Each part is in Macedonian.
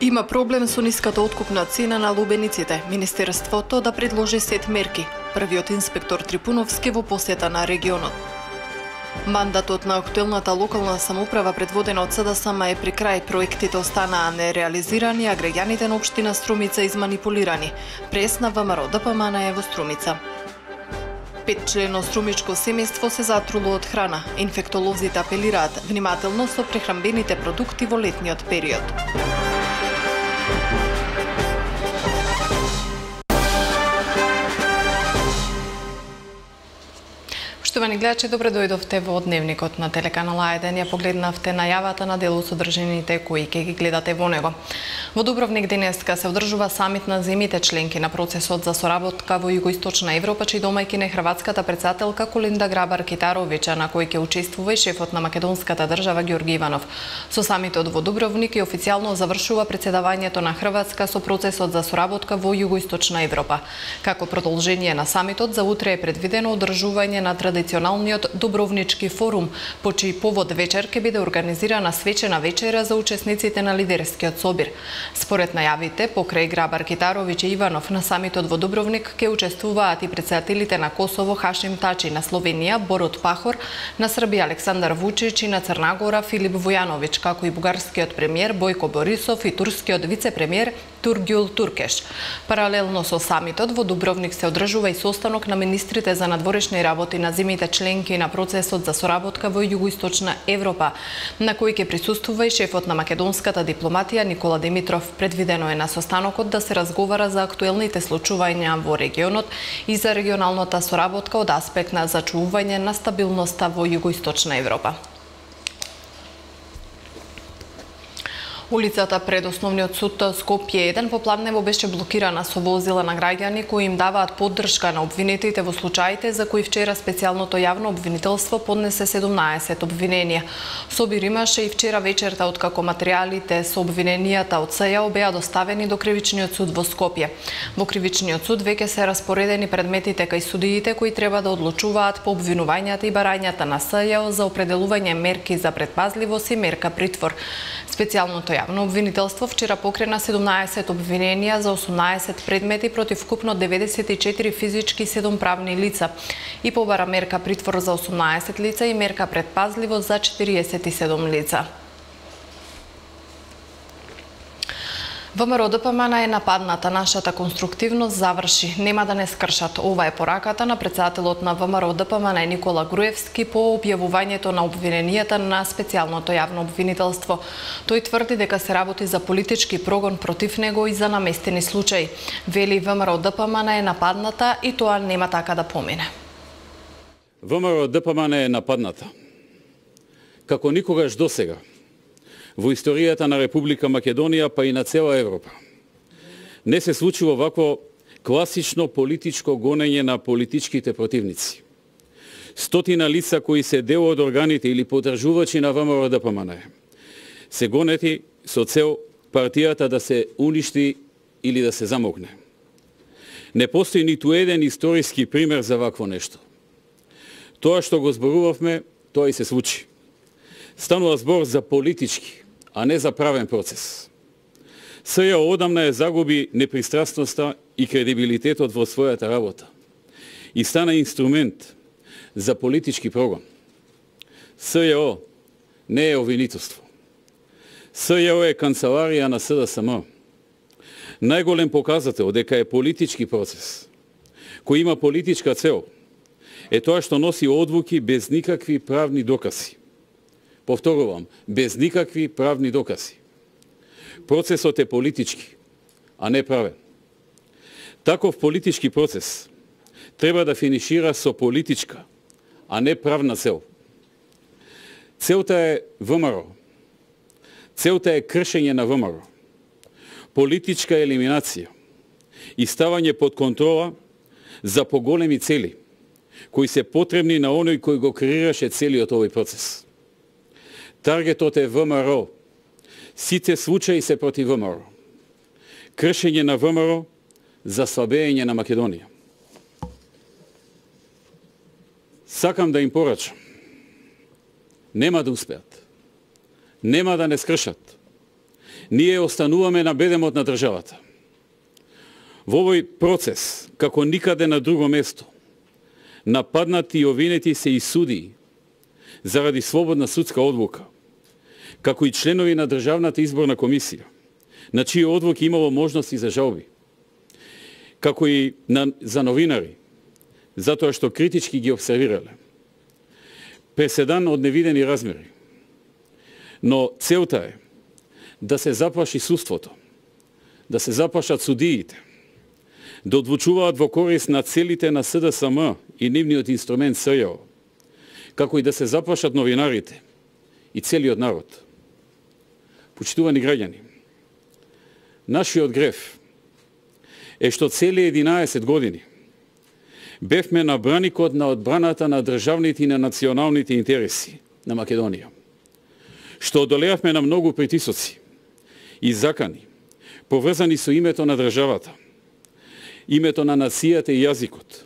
Има проблем со ниската откупна цена на лубениците. Министерството да предложи сет мерки. Првиот инспектор Трипуновски во посета на регионот. Мандатот на актуелната локална самоуправа предводена од СДСМ е при крај. Проектите останаа нереализирани, а граѓаните на општина Струмица изманипулирани. Пресна ВМРО ДПМН е во Струмица. 5-члено струмичко семејство се затруло од храна. Инфектолозите апелираат внимателно со прехранбените продукти во летниот период. Поштовани гледачи, добре дојдовте во дневникот на телеканал А1. Ја погледнавте најавата на дел од содржините кои ќе ги гледате во него. Во Дубровник денеска се одржува самит на земјите членки на процесот за соработка во Југоисточна Европа, чиј домаќин е хрватската председателка Колинда Грабар-Китаровиќ, на кој ќе учествува и шефот на македонската држава Ѓорги Иванов. Со самитот во Дубровник и официјално завршува председавањето на Хрватска со процесот за соработка во Југоисточна Европа. Како продолжение на самитот, за утре е предвидено одржување на традиционалниот Дубровнички форум, по чиј повод вечер ќе биде организирана свечена вечера за учесниците на лидерскиот собир. Според најавите, покрај Грабар-Китаровиќ и Иванов на самитот во Дубровник ќе учествуваат и председателите на Косово Хашим Тачи, на Словенија Борут Пахор, на Србија Александар Вучич и на Црна Гора Филип Војановиќ, како и бугарскиот премиер Бојко Борисов и турскиот вице-премиер Тургјул Туркеш. Паралелно со самитот во Дубровник се одржува и состанок на министрите за надворешни работи на земјите членки на процесот за соработка во Југоисточна Европа, на кој ќе присуствува и шефот на македонската дипломатија Никола Димитров. Предвидено е на состанокот да се разговара за актуелните случувања во регионот и за регионалната соработка од аспект на зачувување на стабилноста во Југоисточна Европа. Улицата пред Основниот суд Скопје 1 попладнево беше блокирана со возила на граѓани кои им даваат поддршка на обвинетите во случаите за кои вчера специјалното јавно обвинителство поднесе 17 обвиненија. Собир имаше и вчера вечерта, откако материјалите со обвиненијата од СЈО беа доставени до Кривичниот суд во Скопје. Во Кривичниот суд веќе се распоредени предметите кај судиите кои треба да одлучуваат по обвинувањата и барањата на СЈО за определување мерки за предпазливост и мерка притвор. Специјалното јавно обвинителство вчера покрена 17 обвиненија за 18 предмети против вкупно 94 физички и 7 правни лица и побара мерка притвор за 18 лица и мерка предпазливост за 47 лица. ВМРО ДПМН е нападната, нашата конструктивност заврши, нема да не скршат. Ова е пораката на председателот на ВМРО ДПМН Никола Груевски по објавувањето на обвиненијата на специјалното јавно обвинителство. Тој тврди дека се работи за политички прогон против него и за наместени случаи. Вели ВМРО ДПМН е нападната и тоа нема така да помине. ВМРО ДПМН е нападната. Како никогаш досега во историјата на Република Македонија, па и на цела Европа. Не се случило вакво класично политичко гонење на политичките противници. Стотина лица кои се дел од органите или поддржувачи на ВМРО ДПМН се гонети со цел партијата да се уништи или да се замокне. Не постои ниту еден историски пример за вакво нешто. Тоа што го зборувавме, тоа и се случи. Станува збор за политички, а не за правен процес. СЈО одамна ја загуби непристрасноста и кредибилитетот во својата работа и стана инструмент за политички прогон. СЈО не е обвинителство. СЈО е канцеларија на СДСМ. Најголем показател дека е политички процес, кој има политичка цел, е тоа што носи одлуки без никакви правни докази. Повторувам, без никакви правни докази. Процесот е политички, а не правен. Таков политички процес треба да финишира со политичка, а не правна цел. Целта е ВМРО. Целта е кршење на ВМРО. Политичка елиминација и ставање под контрола за поголеми цели, кои се потребни на оној кој го креираше целиот овој процес. Таргетот е ВМРО. Сите случаи се против ВМРО. Кршење на ВМРО за слабење на Македонија. Сакам да им порачам. Нема да успеат. Нема да не скршат. ние остануваме на бедемот на државата. Во овој процес, како никаде на друго место, нападнати и обвинети се и судии заради слободна судска одлука, како и членови на Државната изборна комисија, на чии одлуки имало можности за жалби, како и за новинари, затоа што критички ги обсервирале. Преседан од невидени размери. Но целта е да се заплаши судството, да се заплашат судиите, да одлучуваат во корист на целите на СДСМ и нивниот инструмент СЈО, како и да се заплашат новинарите и целиот народ. Почитувани граѓани, нашиот греф е што цели 11 години бевме на браникот на одбраната на државните и на националните интереси на Македонија, што одолеавме на многу притисоци и закани, поврзани со името на државата, името на нацијата и јазикот,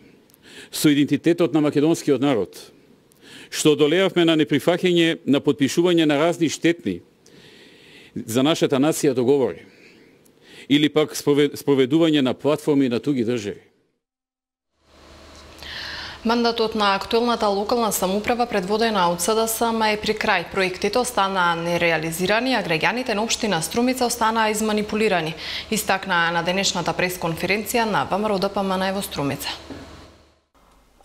со идентитетот на македонскиот народ, што одолеавме на неприфаќање на подпишување на разни штетни за нашата нација договори, или пак спроведување на платформи на туги држави. Мандатот на актуелната локална самоуправа предводена од СДСМ е при крај. Проектите останаа нереализирани, а граѓаните на општина Струмица останаа изманипулирани, истакнаа на денешната пресконференција на ВМРО-ДПМН во Струмица.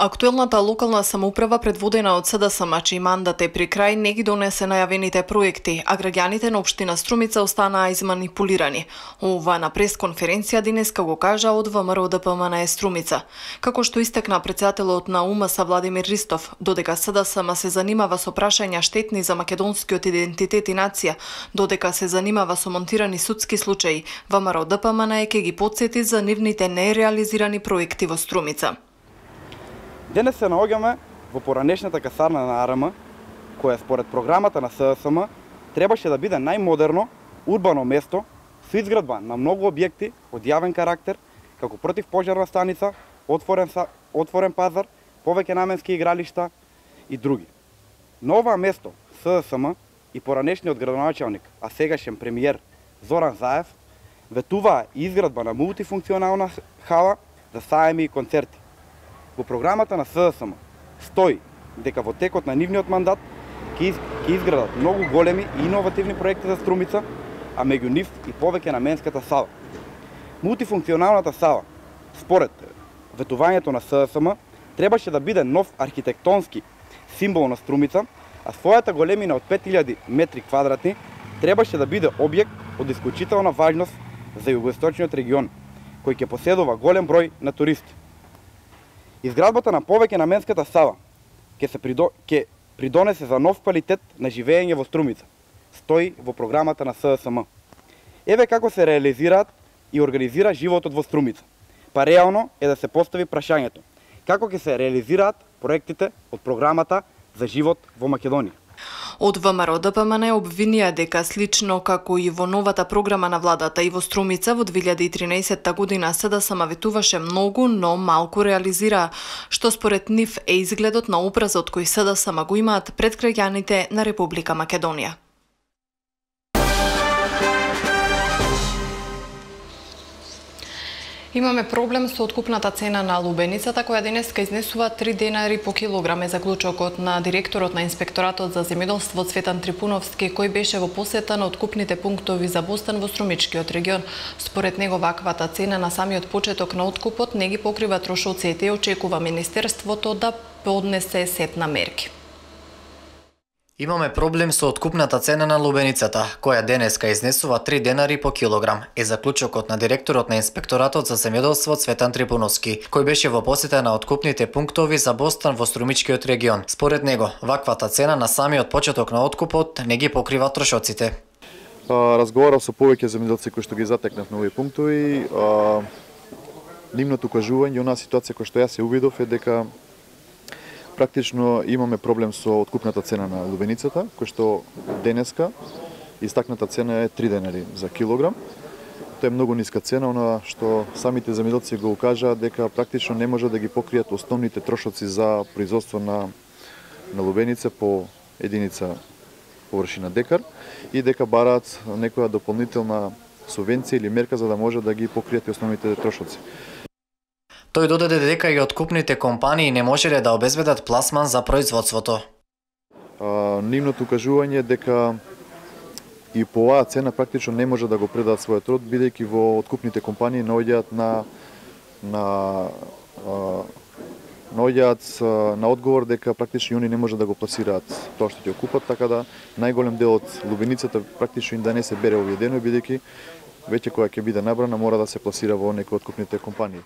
Актуелната локална самоуправа предводена од СДСМ, чиј мандат е при крај, не ги донесе најавените проекти, а граѓаните на општина Струмица останаа изманипулирани. Ова на пресконференција денеска го кажа од ВМРО-ДПМН Струмица. Како што истакна претседателот на УМС Владимир Ристов, додека СДСМ се занимава со прашања штетни за македонскиот идентитет и нација, додека се занимава со монтирани судски случаи, ВМРО-ДПМН ќе ги потсети за нивните нереализирани проекти во Струмица. Денес се наоѓаме во поранешната касарна на АРМ, која според програмата на СДСМ требаше да биде најмодерно, урбано место со изградба на многу објекти од јавен карактер, како противпожарна станица, отворен пазар, повеќе наменски игралишта и други. На ова место СДСМ и поранешниот градоначалник, а сегашен премиер Зоран Заев, ветуваа изградба на мултифункционална хала за саеми и концерти. Во програмата на СДСМ стои дека во текот на нивниот мандат ќе изградат многу големи и иновативни проекти за Струмица, а меѓу нив и повеќе наменската сала. Мултифункционалната сала, според ветувањето на СДСМ, требаше да биде нов архитектонски символ на Струмица, а својата големина од 5000 метри квадратни требаше да биде објект од исклучителна важност за југоисточниот регион, кој ќе поседува голем број на туристи. Изградбата на повеќе наменската сала ќе придонесе за нов квалитет на живење во Струмица. Стои во програмата на СДСМ. Еве како се реализираат и организира животот во Струмица. Па реално е да се постави прашањето: како ќе се реализираат проектите од програмата за живот во Македонија? Од ВМРО-ДПМН обвинија дека слично како и во новата програма на владата и во Струмица во 2013 година СДСМ ветуваше многу, но малку реализираа, што според нив е изгледот на образот кој СДСМ го имаат пред граѓаните на Република Македонија. Имаме проблем со откупната цена на лубеницата, која денеска изнесува 3 денари по килограм, е заклучокот на директорот на Инспекторатот за земјоделство Цветан Трипуновски, кој беше во посета на откупните пунктови за бостан во Струмичкиот регион. Според него ваквата цена на самиот почеток на откупот не ги покрива трошоците и очекува Министерството да поднесе сет на мерки. Имаме проблем со откупната цена на лубеницата, која денеска изнесува 3 денари по килограм, е заклучокот на директорот на Инспекторатот за земјоделство Цветан Трипуновски, кој беше во посета на откупните пунктови за бостан во Струмичкиот регион. Според него, ваквата цена на самиот почеток на откупот не ги покрива трошоците. Разговарав со повеќе земјоделци кои што ги затекнав на овие пунктови. Нивното кажување, онаа ситуација која што јас се увидов е дека практично имаме проблем со откупната цена на лубеницата, кој што денеска истакната цена е 3 денари за килограм. Тоа е многу ниска цена, она што самите земјоделци го кажаа дека практично не може да ги покријат основните трошоци за производство на лубеница по единица површина декар и дека бараат некоја дополнителна субвенција или мерка за да може да ги покријат и основните трошоци. Тој додаде дека и откупните компании не можеле да обезбедат пласман за производството. Нивното укажување дека и по оваа цена практично не може да го предадат својот труд, бидејќи во откупните компании наоѓаат на одговор дека практично они не може да го пласираат тоа што ќе окупат, така да најголем дел од лубеницата практично да не се бере овие денови, бидејќи веќе која ќе биде набрана мора да се пласира во некој од откупните компании.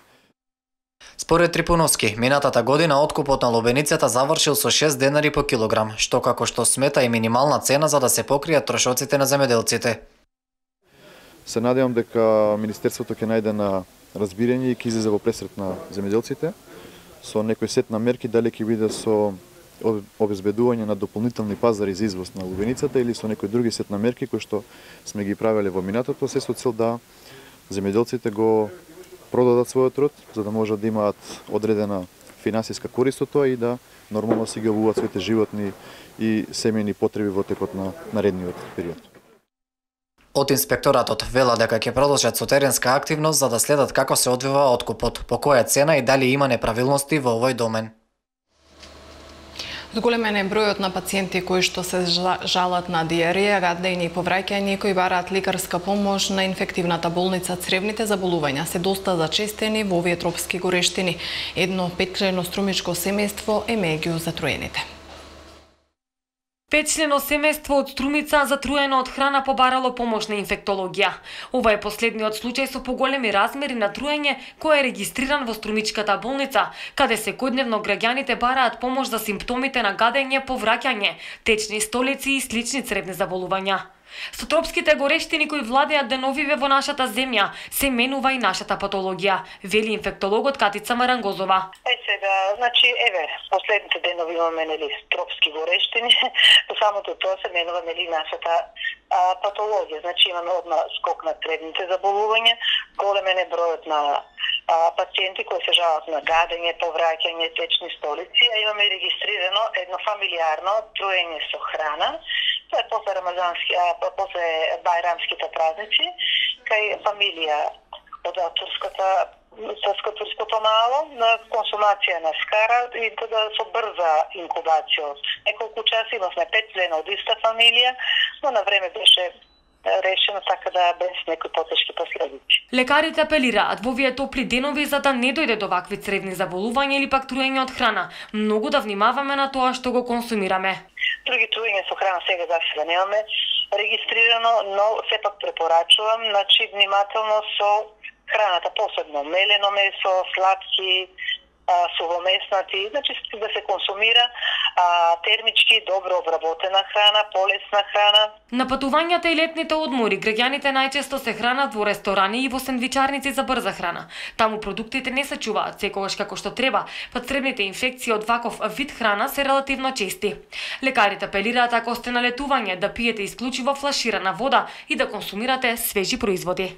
Според Трипуновски, минатата година откупот на лубеницата завршил со 6 денари по килограм, што како што смета и минимална цена за да се покријат трошоците на земјоделците. Се надевам дека Министерството ќе најде на разбирање и ќе излезе во пресрет на земјоделците со некој сет на мерки, дали ќе биде со обезбедување на дополнителни пазари за извоз на лубеницата или со некои други сет на мерки кои што сме ги правеле во минатото, се со цел да земјоделците го продадат својот труд, за да можат да имаат одредена финансиска корист од тоа и да нормално си ги обуват своите животни и семејни потреби во текот на наредниот период. Од инспекторатот вела дека ќе продолжат со теренска активност за да следат како се одвива откупот, по која цена и дали има неправилности во овој домен. Зголемен е бројот на пациенти кои што се жалат на диарија, гадење и повраќање кои бараат лекарска помош на инфективната болница цревните заболувања се доста зачестени во овие тропски горештини. Едно 5-члено струмичко семејство е меѓу затруените. 5-члено семејство од Струмица затруено од храна побарало помош на инфектологија. Ова е последниот случај со поголеми размери на труење кој е регистриран во Струмичката болница, каде секојдневно граѓаните бараат помош за симптомите на гадење, повраќање, течни столици и слични цревни заболувања. Со тропските горештини кои владеат деновиве во нашата земја, се менува и нашата патологија, вели инфектологот Катица Марангозова. Сега, последните денови имаме тропски горештини, по самото тоа се менува нашата патологија. Имаме одна скок на цревните заболувања, големен е бројот на пациенти кои се жалат на гадење, повраќање, течни столици, а имаме регистрирано едно фамилиарно труење со храна. Тоа е после бајрамските празници, кај фамилија од турското мало, на консумација на скара и со брза инкубација. Неколку часи имавме 5 члена од иста фамилија, но на време беше решено така да без некои потешки последици. Лекарите апелираат во овие топли денови за да не дојде до вакви цревни заболувања или пак труење од храна. Многу да внимаваме на тоа што го консумираме. Други труења со храна сега засега немаме регистрирано, но сепак препорачувам, внимателно со храната, посебно мелено месо, сладки, сувомеснати, да се консумира термички, добро обработена храна, полесна храна. На патувањата и летните одмори, граѓаните најчесто се хранат во ресторани и во сендвичарници за брза храна. Таму продуктите не се чуваат секогаш како што треба, па цревните инфекции од ваков вид храна се релативно чести. Лекарите апелираат ако сте на летување да пиете исклучиво флаширана вода и да консумирате свежи производи.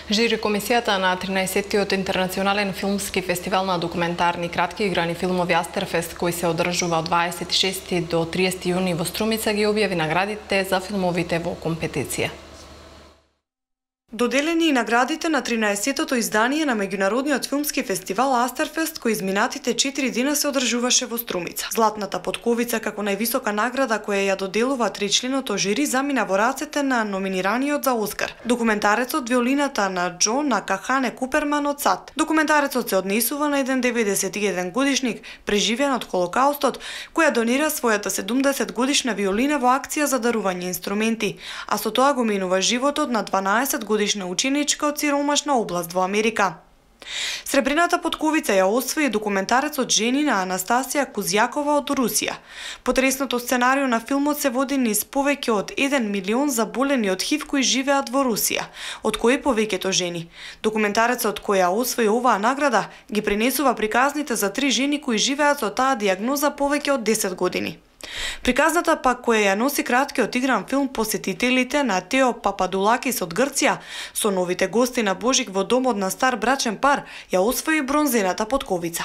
Жири комисијата на 13-тиот интернационален филмски фестивал на документарни кратки играни филмови Астерфест, кој се одржува од 26 до 30 јуни во Струмица, ги објави наградите за филмовите во компетиција. Доделени и наградите на 13-тото издание на меѓународниот филмски фестивал Астерфест, кој изминатите 4 дена се одржуваше во Струмица. Златната потковица како највисока награда која ја доделува тричленото жири замина во рацете на номинираниот за Оскар. Документарецот Виолината на Џо на Кахане Куперман од САД. Документарецот се однесува на еден 91 годишник, преживеан од Холокаустот, која донира својата 70 годишна виолина во акција за дарување инструменти, а со тоа го минува животот на 12 годишна ученичка од сиромашна област во Америка. Сребрената потковица ја освои документарецот Жени на Анастасија Кузјакова од Русија. Потресното сценарио на филмот се води низ повеќе од 1 милион заболени од ХИВ кои живеат во Русија, од кои повеќето жени. Документарецот кој ја освои оваа награда ги пренесува приказните за 3 жени кои живеат со таа дијагноза повеќе од 10 години. Приказната пак која ја носи краткиот игран филм посетителите на Тео Пападулакис од Грција со новите гости на Божик во домот на стар брачен пар ја освои бронзената потковица.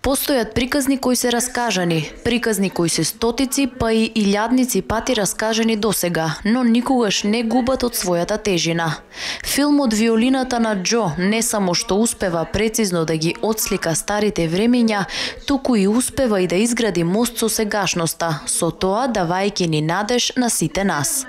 Постојат приказни кои се раскажани, приказни кои се стотици, па и илјадници пати раскажани досега, но никогаш не губат од својата тежина. Филмот Виолината на Џо не само што успева прецизно да ги отслика старите времења, туку и успева и да изгради мост со сегашноста, со тоа давајќи ни надеж на сите нас.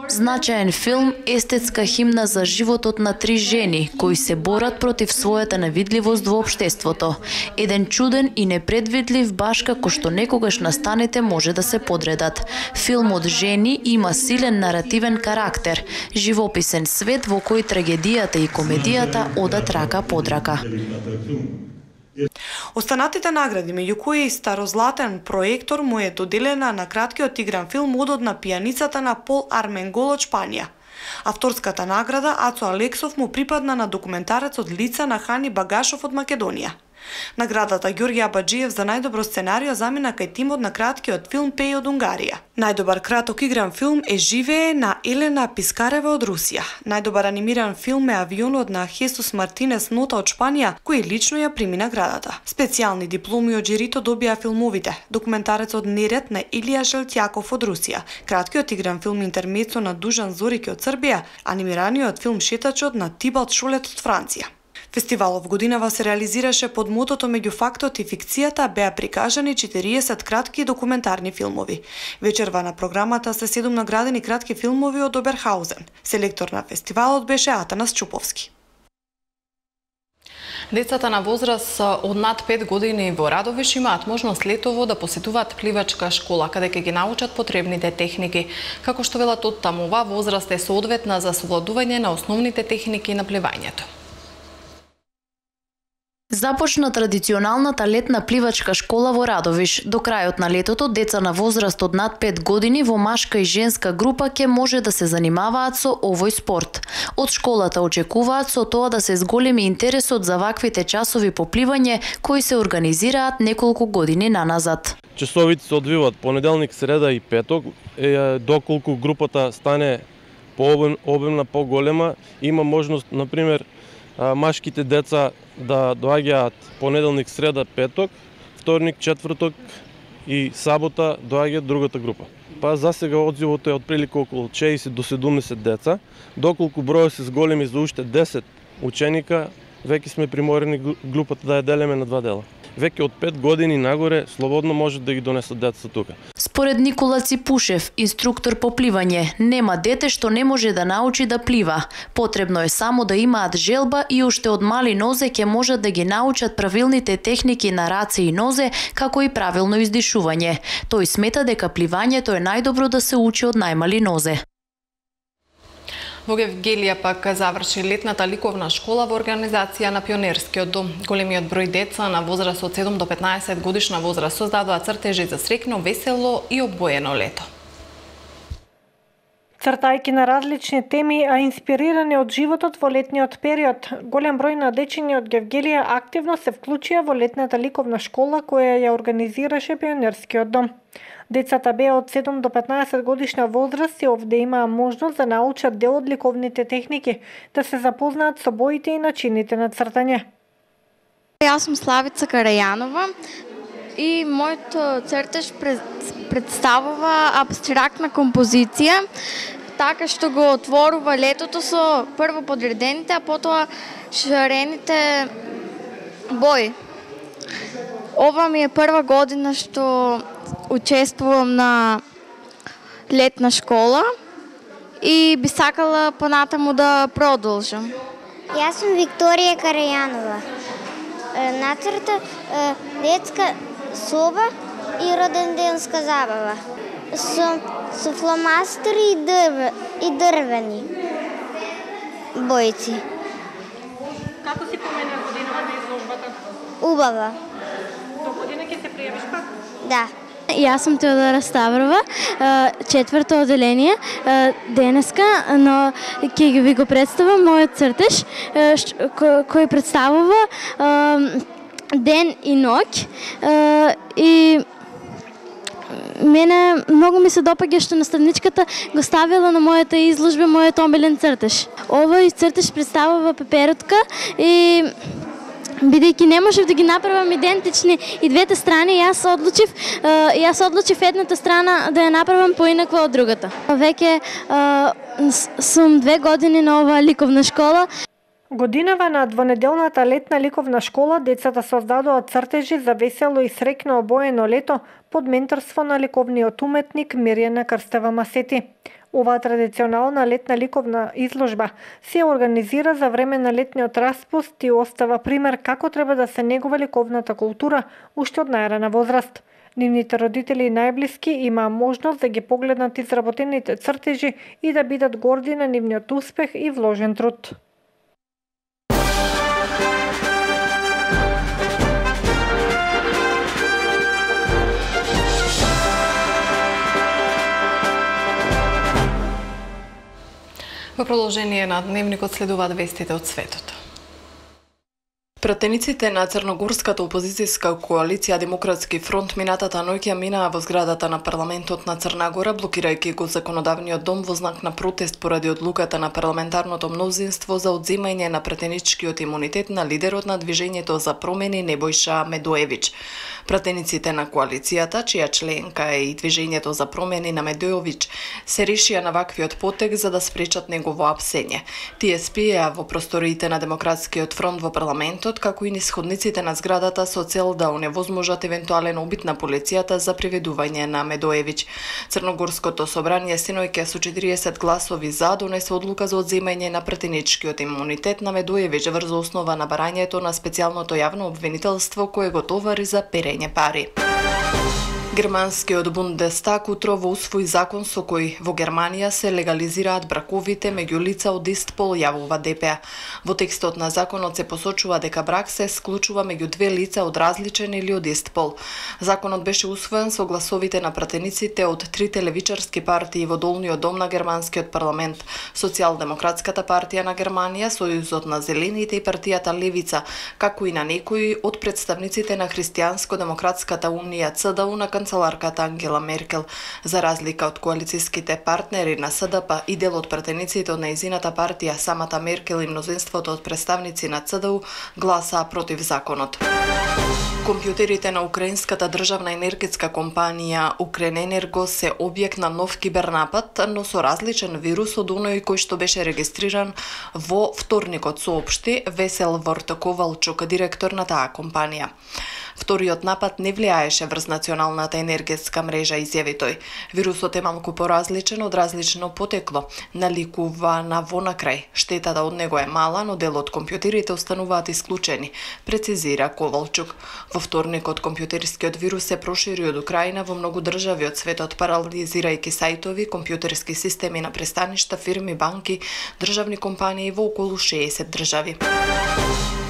Значаен филм, естетска химна за животот на три жени кои се борат против својата невидливост во општеството. Еден чуден и непредвидлив баш како што некогаш настаните може да се подредат. Филмот Жени има силен наративен карактер, живописен свет во кој трагедијата и комедијата одат рака под рака. Останатите награди, меѓу кои старозлатен проектор, му е доделена на краткиот игран филм Одот на пијаницата на Пол Арменгол од Шпанија. Авторската награда Ацо Алексов му припадна на документарецот Лица на Хани Багашов од Македонија. Наградата Ѓорѓе Абаџиев за најдобро сценарио замина кај тимот на краткиот филм Пеј од Унгарија. Најдобар краток игран филм е Живее на Елена Пискарева од Русија. Најдобар анимиран филм е Авионот на Хесус Мартинес Нота од Шпанија, кој лично ја прими наградата. Специјални дипломи од жирито добија филмовите: документарецот Неред на Илија Желтјаков од Русија, краткиот игран филм Интермецо на Дужан Зориќ од Србија, анимираниот филм Шетачот на Тибалт Шолет од Франција. Фестивалот годинава се реализираше под мотото меѓу фактот и фикцијата, беа прикажани 40 кратки документарни филмови. Вечерва на програмата се 7 наградени кратки филмови од Оберхаузен. Селектор на фестивалот беше Атанас Чуповски. Децата на возраст од над 5 години во Радовиш имаат можност летово да посетуваат пливачка школа, каде ќе ги научат потребните техники. Како што велат оттаму, оваа возраст е соодветна за совладување на основните техники на пливањето. Започна традиционалната летна пливачка школа во Радовиш. До крајот на летото деца на возраст од над 5 години во машка и женска група ќе може да се занимаваат со овој спорт. Од школата очекуваат со тоа да се зголеми интересот за ваквите часови по пливање кои се организираат неколку години наназад. Часовите се одвиваат понеделник, среда и петок, доколку групата стане пообемна, поголема, има можност, например, машките деца да доаѓаат понеделник, среда, петок, вторник, четврток и сабота доаѓаат другата група. Па за сега одзивот е отприлика околу 60 до 70 деца, доколку бројот се зголеми за уште 10 ученика, веќе сме приморени групата да ја делиме на два дела. Веќе од 5 години нагоре слободно можат да ги донесат децата тука. Според Никола Ципушев, инструктор по пливање, нема дете што не може да научи да плива. Потребно е само да имаат желба и уште од мали нозе ќе можат да ги научат правилните техники на раце и нозе, како и правилно издишување. Тој смета дека пливањето е најдобро да се учи од најмали нозе. Во Гевгелија пак заврши летната ликовна школа во организација на Пионерскиот дом. Големиот број деца на возраст од 7 до 15 годишна возраст создадоа цртежи за среќно, весело и обоено лето. Цртајќи на различни теми, а инспирирани од животот во летниот период, голем број на дечиња од Гевгелија активно се вклучија во летната ликовна школа која ја организираше Пионерскиот дом. Децата беа од 7 до 15 годишна возраст и овде имаа можност да научат дел од ликовните техники, да се запознаат со боите и начините на цртање. Јас сум Славица Карајанова и мојот цртеж представува абстрактна композиција, така што го отворува летото со прво подредените, а потоа шарените бои. Ова ми е прва година што учествувам на летна школа и би сакала понатаму да продолжам. Јас сум Викторија Карајанова. Нацрта детска соба и роденденска забава. Со фломастери и дрвени бојци. Како си помена годинава на изложбата? Убава. До година ќе се пријавиш пак? Да. Јас сум Теодора Ставрова, четврто оделение. Денеска, но ќе ви го представам мојот цртеж, кој представува ден и ноќ и мене многу ми се допаѓа што наставничката го ставила на мојата изложба мојот омилен цртеж. Овој цртеж представува пеперутка и бидејќи не можев да ги направам идентични и двете страни, јас одлучив едната страна да ја направам поинаква од другата. Веќе сум 2 години на оваа ликовна школа. Годинава на двонеделната летна ликовна школа децата создадоа цртежи за весело и среќно обоено лето под менторство на ликовниот уметник Мирјана Крстева-Масети. Оваа традиционална летна ликовна изложба се организира за време на летниот распуст и остава пример како треба да се негува ликовната култура уште од најрана возраст. Нивните родители и најблиски имаа можност да ги погледнат изработените цртежи и да бидат горди на нивниот успех и вложен труд. Во продолжение на дневникот следуваат вестите од светот. Пратениците на Црногорската опозицијска коалиција Демократски фронт минатата ноќ минаа во зградата на парламентот на Црна Гора, блокирајќи го законодавниот дом во знак на протест поради одлуката на парламентарното мнозинство за одземање на пратеничкиот имунитет на лидерот на движењето за промени Небојша Медоевич. Пратениците на коалицијата, чија членка е и движењето за промени на Медоевич, се решија на ваквиот потек за да спречат негово апсење. Тие спиеа во просториите на Демократскиот фронт во парламентот, како и низ ходниците на зградата со цел да оневозможат евентуален обид на полицијата за приведување на Медоевич. Црногорското собрание синоќа со 40 гласови за донесе одлука за одземање на пратеничкиот имунитет на Медоевич врз основа на барањето на специјалното јавно обвинителство кое го товари за перење пари. Германскиот Бундестаг утрово усвои закон со кој во Германија се легализираат браковите меѓу лица од ист пол, јавува ДПА. Во текстот на законот се посочува дека брак се склучува меѓу две лица од различен или од ист пол. Законот беше усвоен со гласовите на пратениците од трите левичарски партии во долниот дом на германскиот парламент: Социјалдемократската партија на Германија, Сојузот на зелените и партијата Левица, како и на некои од представниците на Христијанско-демократската унија ЦДУ на канцеларката Ангела Меркел. За разлика од коалицијските партнери на СДП и дел од пратениците од нејзината партија, самата Меркел и мнозинството од представници на ЦДУ гласаа против законот. Компјутерите на украинската државна енергетска компанија Укрененерго се објект на нов кибернапад, но со различен вирус од оној кој што беше регистриран во вторникот, соопшти Весел Вортоковалчук, директор на таа компанија. Вториот напад не влијаеше врз националната енергетска мрежа, изјави тој. Вирусот е малку поразличен од различно потекло, наликува на вонакрај. Штетата од него е мала, но дел од компјутерите остануваат исклучени, прецизира Ковалчук. Во вторникот компјутерскиот вирус се прошири од Украина во многу држави од светот, парализирајќи сајтови, компјутерски системи на пристаништа, фирми, банки, државни компании во околу 60 држави.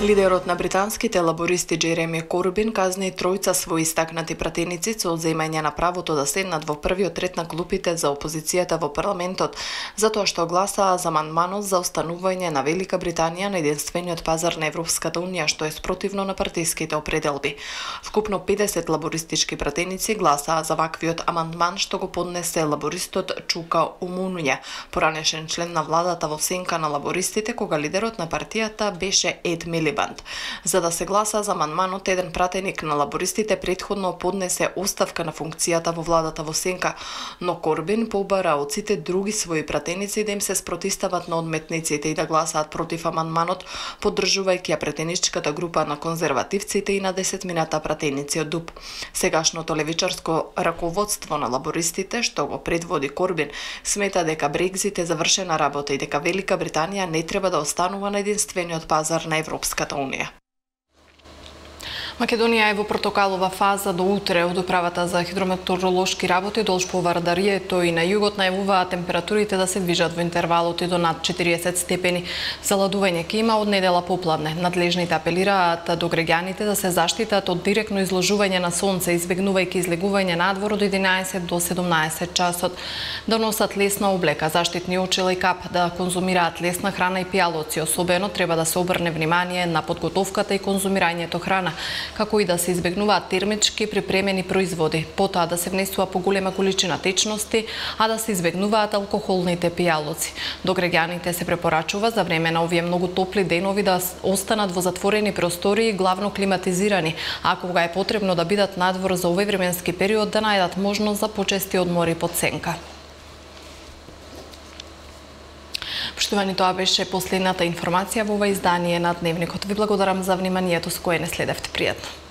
Лидерот на британските лабористи Джереми Корбин казни тројца своји истакнати пратеници со одземање на правото да седнат во првиот ред на клупите за опозицијата во парламентот, затоа што гласаа за амандманот за останување на Велика Британија на единствениот пазар на Европската унија, што е спротивно на партиските определби. Вкупно 50 лабористички пратеници гласаа за ваквиот амандман што го поднесе лабористот Чука Умунуја, поранешен член на владата во сенка на лабористите, кога лидерот на партијата беше Ед Милибанд. За да се гласа за амандманот, еден пратеник на лабористите претходно поднесе оставка на функцијата во владата во сенка, но Корбин побара од сите други своји пратеници да им се спротистават на одметниците и да гласаат против амандманот, поддржувајќи ја пратеничката група на конзервативците и на 10 пратеници од ДУП. Сегашното левичарско раководство на лабористите, што го предводи Корбин, смета дека Брекзит е завршена работа и дека Велика Британија не треба да останува на единствениот пазар на Европската унија. Македонија е во протокалова фаза до утре. Од управата за хидрометеоролошки работи Должпо Вардарието и на југот најавуваат температурите да се движат во интервалот и до над 40 степени. Заладување ќе има од недела попладне. Надлежните апелираат до граѓаните да се заштитат од директно изложување на сонце, избегнувајќи излегување надвор од 11 до 17 часот, да носат лесна облека, заштитни очила и кап, да конзумираат лесна храна и пијалоци. Особено треба да се обрне внимание на подготовката и конзумирањето храна, како и да се избегнуваат термички припремени производи, потоа да се внесува поголема количина течности, а да се избегнуваат алкохолните пијалоци. До граѓаните се препорачува за време на овие многу топли денови да останат во затворени простории, главно климатизирани, а кога е потребно да бидат надвор за овој временски период, да најдат можност за почести одмори под сенка. Поштовани, тоа беше последната информација во ова издание на Дневникот. Ви благодарам за вниманието с кое не следевте. Пријатно.